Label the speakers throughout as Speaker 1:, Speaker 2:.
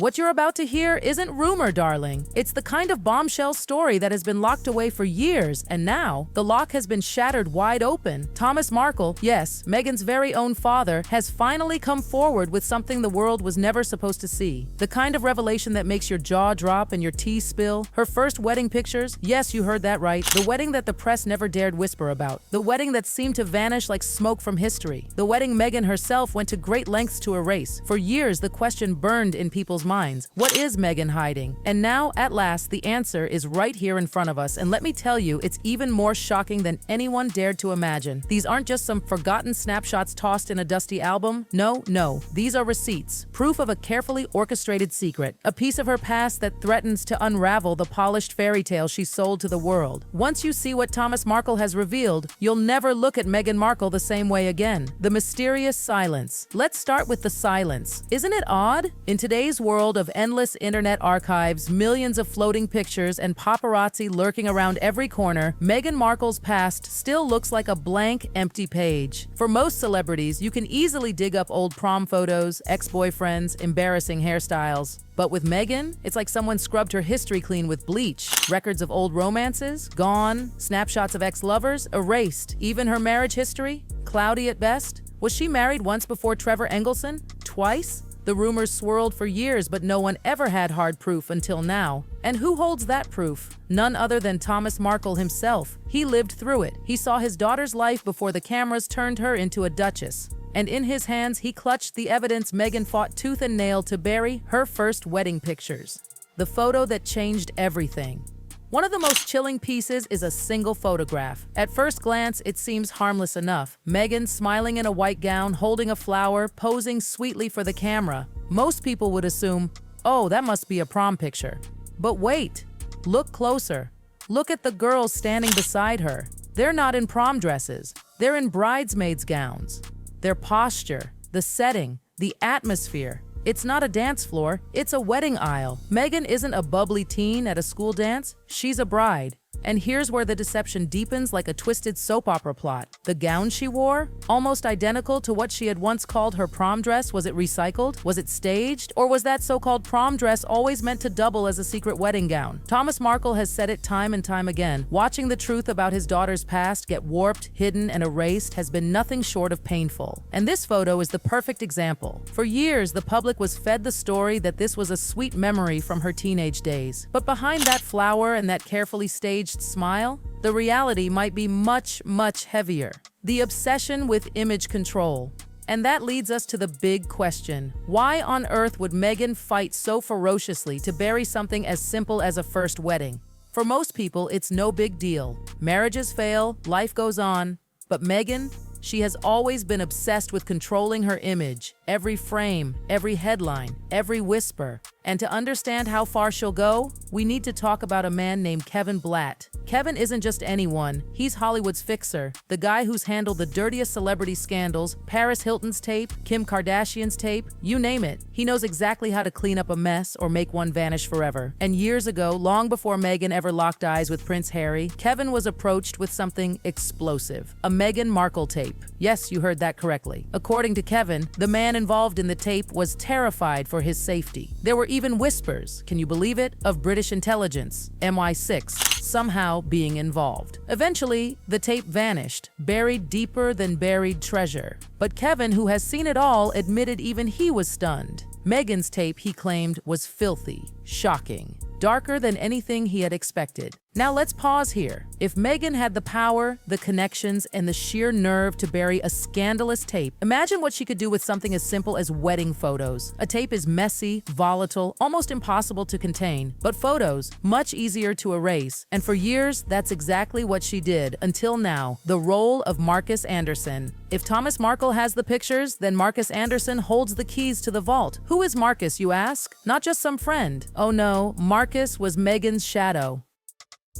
Speaker 1: What you're about to hear isn't rumor, darling. It's the kind of bombshell story that has been locked away for years, and now the lock has been shattered wide open. Thomas Markle, yes, Meghan's very own father, has finally come forward with something the world was never supposed to see. The kind of revelation that makes your jaw drop and your tea spill. Her first wedding pictures, yes, you heard that right. The wedding that the press never dared whisper about. The wedding that seemed to vanish like smoke from history. The wedding Meghan herself went to great lengths to erase. For years, the question burned in people's minds. What is Meghan hiding? And now, at last, the answer is right here in front of us. And let me tell you, it's even more shocking than anyone dared to imagine. These aren't just some forgotten snapshots tossed in a dusty album. No, these are receipts. Proof of a carefully orchestrated secret. A piece of her past that threatens to unravel the polished fairy tale she sold to the world. Once you see what Thomas Markle has revealed, you'll never look at Meghan Markle the same way again. The mysterious silence. Let's start with the silence. Isn't it odd? In today's world of endless internet archives, millions of floating pictures, and paparazzi lurking around every corner, Meghan Markle's past still looks like a blank, empty page. For most celebrities, you can easily dig up old prom photos, ex-boyfriends, embarrassing hairstyles. But with Meghan, it's like someone scrubbed her history clean with bleach. Records of old romances, gone. Snapshots of ex-lovers, erased. Even her marriage history, cloudy at best. Was she married once before Trevor Engelson? Twice? The rumors swirled for years, but no one ever had hard proof until now. And who holds that proof? None other than Thomas Markle himself. He lived through it. He saw his daughter's life before the cameras turned her into a duchess. And in his hands, he clutched the evidence Meghan fought tooth and nail to bury, her first wedding pictures. The photo that changed everything. One of the most chilling pieces is a single photograph. At first glance, it seems harmless enough. Meghan smiling in a white gown, holding a flower, posing sweetly for the camera. Most people would assume, oh, that must be a prom picture. But wait, look closer. Look at the girls standing beside her. They're not in prom dresses. They're in bridesmaids' gowns. Their posture, the setting, the atmosphere. It's not a dance floor, it's a wedding aisle. Meghan isn't a bubbly teen at a school dance, she's a bride. And here's where the deception deepens like a twisted soap opera plot. The gown she wore, almost identical to what she had once called her prom dress. Was it recycled? Was it staged? Or was that so-called prom dress always meant to double as a secret wedding gown? Thomas Markle has said it time and time again. Watching the truth about his daughter's past get warped, hidden, and erased has been nothing short of painful. And this photo is the perfect example. For years, the public was fed the story that this was a sweet memory from her teenage days. But behind that flower and that carefully staged smile, the reality might be much, much heavier. The obsession with image control. And that leads us to the big question. Why on earth would Meghan fight so ferociously to bury something as simple as a first wedding? For most people, it's no big deal. Marriages fail, life goes on. But Meghan, she has always been obsessed with controlling her image. Every frame, every headline, every whisper. And to understand how far she'll go, we need to talk about a man named Kevin Blatt. Kevin isn't just anyone, he's Hollywood's fixer, the guy who's handled the dirtiest celebrity scandals, Paris Hilton's tape, Kim Kardashian's tape, you name it. He knows exactly how to clean up a mess or make one vanish forever. And years ago, long before Meghan ever locked eyes with Prince Harry, Kevin was approached with something explosive, a Meghan Markle tape. Yes, you heard that correctly. According to Kevin, the man involved in the tape was terrified for his safety. There were even whispers, can you believe it, of British intelligence, MI6, somehow being involved. Eventually, the tape vanished, buried deeper than buried treasure. But Kevin, who has seen it all, admitted even he was stunned. Meghan's tape, he claimed, was filthy, shocking, darker than anything he had expected. Now let's pause here. If Meghan had the power, the connections, and the sheer nerve to bury a scandalous tape, imagine what she could do with something as simple as wedding photos. A tape is messy, volatile, almost impossible to contain, but photos, much easier to erase. And for years, that's exactly what she did, until now, the role of Marcus Anderson. If Thomas Markle has the pictures, then Marcus Anderson holds the keys to the vault. Who is Marcus, you ask? Not just some friend. Oh no, Marcus was Meghan's shadow.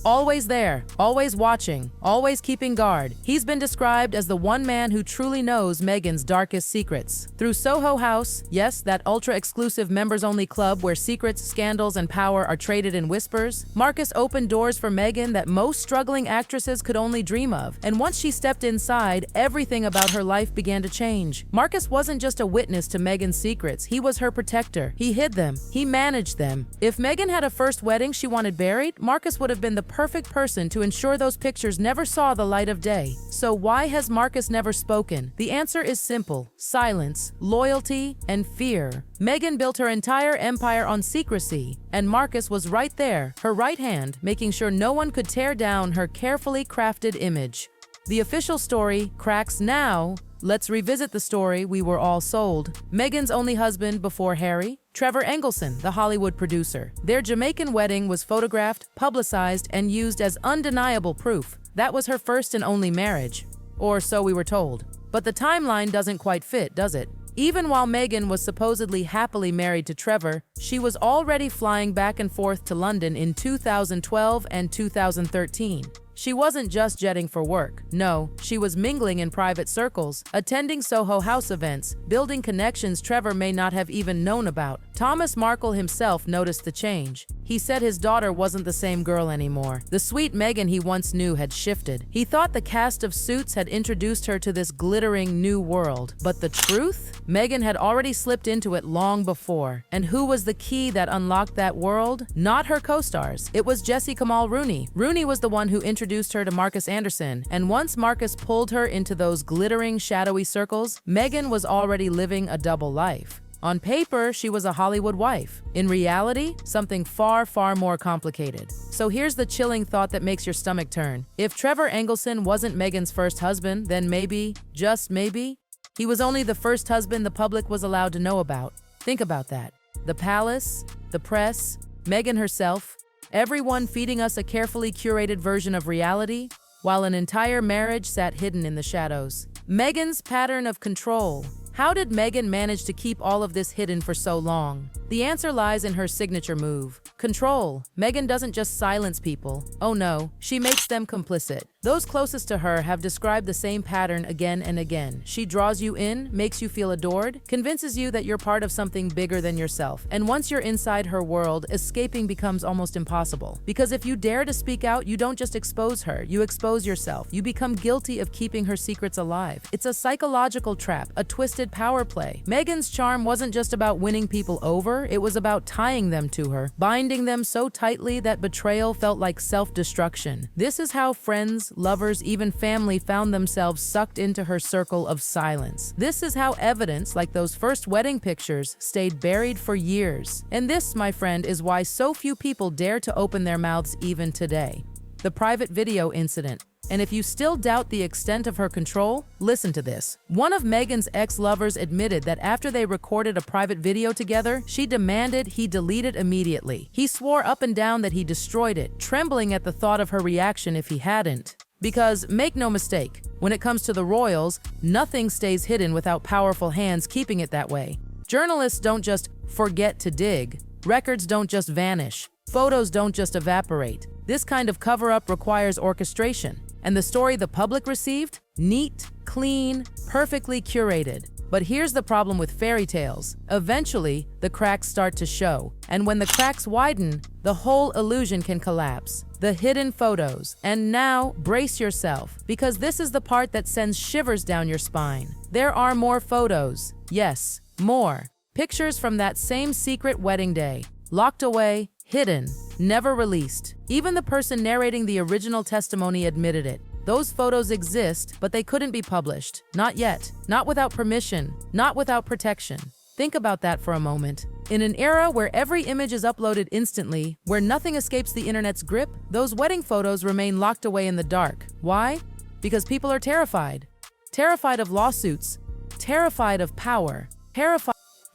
Speaker 1: Always there, always watching, always keeping guard. He's been described as the one man who truly knows Meghan's darkest secrets. Through Soho House, yes, that ultra-exclusive members-only club where secrets, scandals, and power are traded in whispers, Marcus opened doors for Meghan that most struggling actresses could only dream of. And once she stepped inside, everything about her life began to change. Marcus wasn't just a witness to Meghan's secrets, he was her protector. He hid them, he managed them. If Meghan had a first wedding she wanted buried, Marcus would have been the perfect person to ensure those pictures never saw the light of day. So why has Marcus never spoken? The answer is simple: silence, loyalty, and fear. Meghan built her entire empire on secrecy, and Marcus was right there, her right hand, making sure no one could tear down her carefully crafted image. The official story cracks now. Let's revisit the story we were all sold. Meghan's only husband before Harry? Trevor Engelson, the Hollywood producer. Their Jamaican wedding was photographed, publicized, and used as undeniable proof. That was her first and only marriage. Or so we were told. But the timeline doesn't quite fit, does it? Even while Meghan was supposedly happily married to Trevor, she was already flying back and forth to London in 2012 and 2013. She wasn't just jetting for work. No, she was mingling in private circles, attending Soho House events, building connections Trevor may not have even known about. Thomas Markle himself noticed the change. He said his daughter wasn't the same girl anymore. The sweet Meghan he once knew had shifted. He thought the cast of Suits had introduced her to this glittering new world. But the truth? Meghan had already slipped into it long before. And who was the key that unlocked that world? Not her co-stars. It was Jessie Kamal Rooney. Rooney was the one who introduced her to Marcus Anderson. And once Marcus pulled her into those glittering, shadowy circles, Meghan was already living a double life. On paper, she was a Hollywood wife. In reality, something far, far more complicated. So here's the chilling thought that makes your stomach turn. If Trevor Engelson wasn't Meghan's first husband, then maybe, just maybe, he was only the first husband the public was allowed to know about. Think about that. The palace, the press, Meghan herself, everyone feeding us a carefully curated version of reality, while an entire marriage sat hidden in the shadows. Meghan's pattern of control. How did Meghan manage to keep all of this hidden for so long? The answer lies in her signature move. Control. Meghan doesn't just silence people. Oh no, she makes them complicit. Those closest to her have described the same pattern again and again. She draws you in, makes you feel adored, convinces you that you're part of something bigger than yourself. And once you're inside her world, escaping becomes almost impossible. Because if you dare to speak out, you don't just expose her, you expose yourself. You become guilty of keeping her secrets alive. It's a psychological trap, a twisted power play. Meghan's charm wasn't just about winning people over, it was about tying them to her, binding them so tightly that betrayal felt like self-destruction. This is how friends, lovers, even family found themselves sucked into her circle of silence. This is how evidence, like those first wedding pictures, stayed buried for years. And this, my friend, is why so few people dare to open their mouths even today. The private video incident. And if you still doubt the extent of her control, listen to this. One of Meghan's ex-lovers admitted that after they recorded a private video together, she demanded he delete it immediately. He swore up and down that he destroyed it, trembling at the thought of her reaction if he hadn't. Because, make no mistake, when it comes to the royals, nothing stays hidden without powerful hands keeping it that way. Journalists don't just forget to dig. Records don't just vanish. Photos don't just evaporate. This kind of cover-up requires orchestration. And the story the public received? Neat, clean, perfectly curated. But here's the problem with fairy tales. Eventually, the cracks start to show. And when the cracks widen, the whole illusion can collapse. The hidden photos. And now, brace yourself, because this is the part that sends shivers down your spine. There are more photos. Yes, more. Pictures from that same secret wedding day. Locked away, hidden, never released. Even the person narrating the original testimony admitted it. Those photos exist, but they couldn't be published. Not yet. Not without permission. Not without protection. Think about that for a moment. In an era where every image is uploaded instantly, where nothing escapes the internet's grip, those wedding photos remain locked away in the dark. Why? Because people are terrified. Terrified of lawsuits. Terrified of power.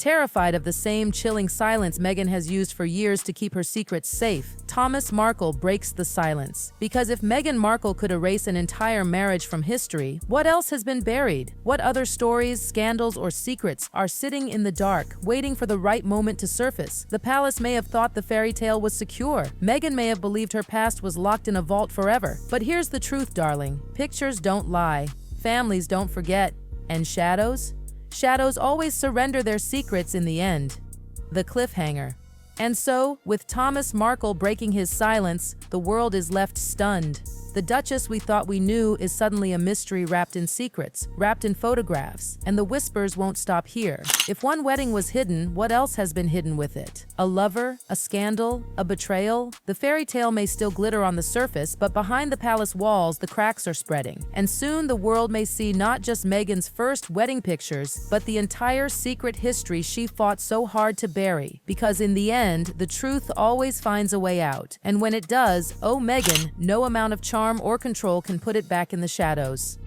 Speaker 1: Terrified of the same chilling silence Meghan has used for years to keep her secrets safe, Thomas Markle breaks the silence. Because if Meghan Markle could erase an entire marriage from history, what else has been buried? What other stories, scandals, or secrets are sitting in the dark, waiting for the right moment to surface? The palace may have thought the fairy tale was secure. Meghan may have believed her past was locked in a vault forever. But here's the truth, darling. Pictures don't lie. Families don't forget. And shadows? Shadows always surrender their secrets in the end. The cliffhanger. And so, with Thomas Markle breaking his silence, the world is left stunned. The Duchess we thought we knew is suddenly a mystery wrapped in secrets, wrapped in photographs, and the whispers won't stop here. If one wedding was hidden, what else has been hidden with it? A lover? A scandal? A betrayal? The fairy tale may still glitter on the surface, but behind the palace walls, the cracks are spreading. And soon the world may see not just Meghan's first wedding pictures, but the entire secret history she fought so hard to bury. Because in the end, the truth always finds a way out. And when it does, oh Meghan, no amount of charm or control can put it back in the shadows.